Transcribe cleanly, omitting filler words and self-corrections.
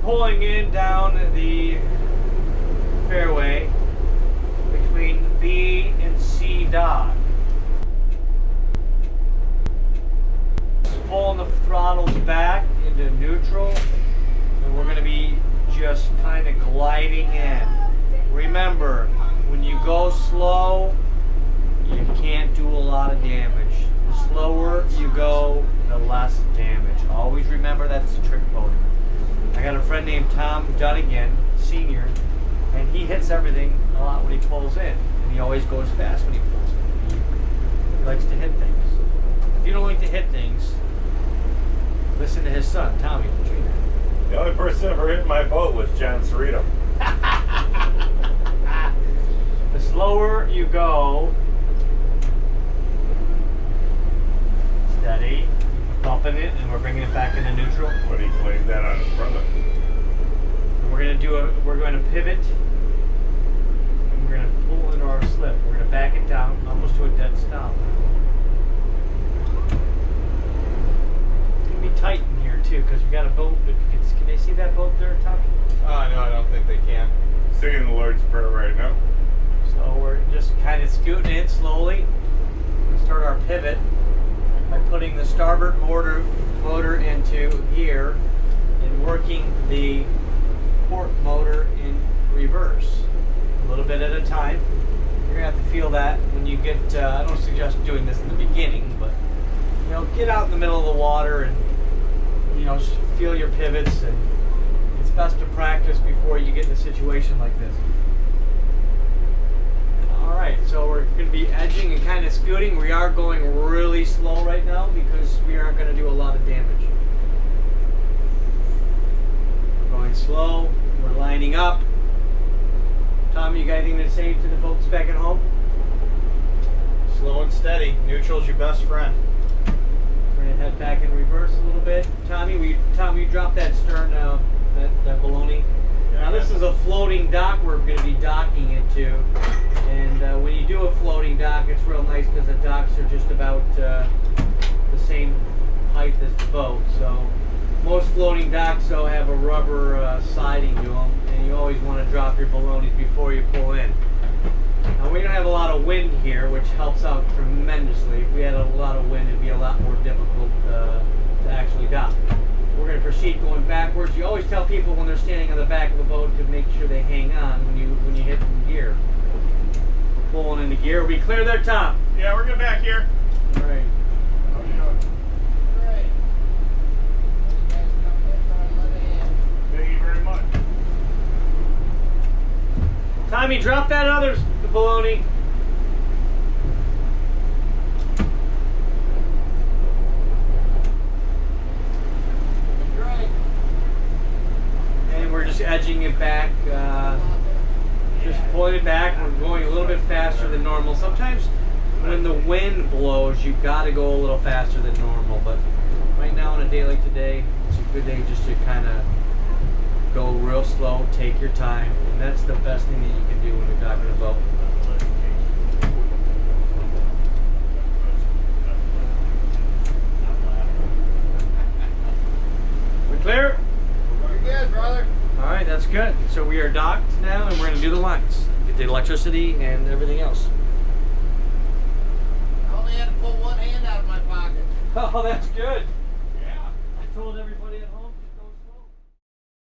pulling in down the fairway between B and C dock. Pulling the throttles back into neutral, and we're going to be just kind of gliding in. Remember, when you go slow, you can't do a lot of damage. The slower you go, the less damage. Always remember that's trick boating. I got a friend named Tom Dunnigan, Sr., and he hits everything a lot when he pulls in, and he always goes fast when he pulls in. He likes to hit things. If you don't like to hit things, listen to his son, Tommy Jr. The only person ever hit my boat was Jon Cerrito. The slower you go, steady, bumping it, and we're bringing it back into neutral. But he blamed that on his brother. And we're going to pivot, and we're going to pull into our slip. We're going to back it down almost to a dead stop. It's going to be tight in here too, because we got a boat. Can they see that boat there, Tommy? No, I don't think they can. Singing the Lord's Prayer right now. So we're just kind of scooting in slowly. We start our pivot by putting the starboard motor into gear and working the port motor in reverse, a little bit at a time. You're gonna have to feel that when you get. I don't suggest doing this in the beginning, but get out in the middle of the water and feel your pivots. And it's best to practice before you get in a situation like this. Alright, so we're going to be edging and kind of scooting. We are going really slow right now because we aren't going to do a lot of damage. We're going slow. We're lining up. Tommy, you got anything to say to the folks back at home? Slow and steady. Neutral's your best friend. We're going to head back in reverse a little bit. Tommy, you drop that stern, that baloney. Now this is a floating dock we're going to be docking into, and when you do a floating dock, it's real nice because the docks are just about the same height as the boat. So most floating docks though have a rubber siding to them, and you always want to drop your balonies before you pull in. Now we don't have a lot of wind here, which helps out tremendously. If we had a lot of wind, it'd be a lot more difficult to actually dock. We're going to proceed going backwards. You always tell people when they're standing on the back of the boat to make sure they hang on when you hit in gear. We're pulling into gear. Are we clear there, Tom? Yeah, we're good back here. All right. How are you doing? Great. You guys come here for another hand. Thank you very much. Tommy, drop that other baloney. Great. And we're just edging it back. Just pulling it back. We're going a little bit faster than normal. Sometimes when the wind blows, you've got to go a little faster than normal. But right now, on a day like today, it's a good day just to kind of go real slow, take your time, and that's the best thing that you can do when you're docking a boat. We clear? Very good, brother. All right, that's good. So we are docked now, and we're going to do the lines, get the electricity and everything else. I only had to pull one hand out of my pocket. Oh, that's good. Yeah. I told everybody at home.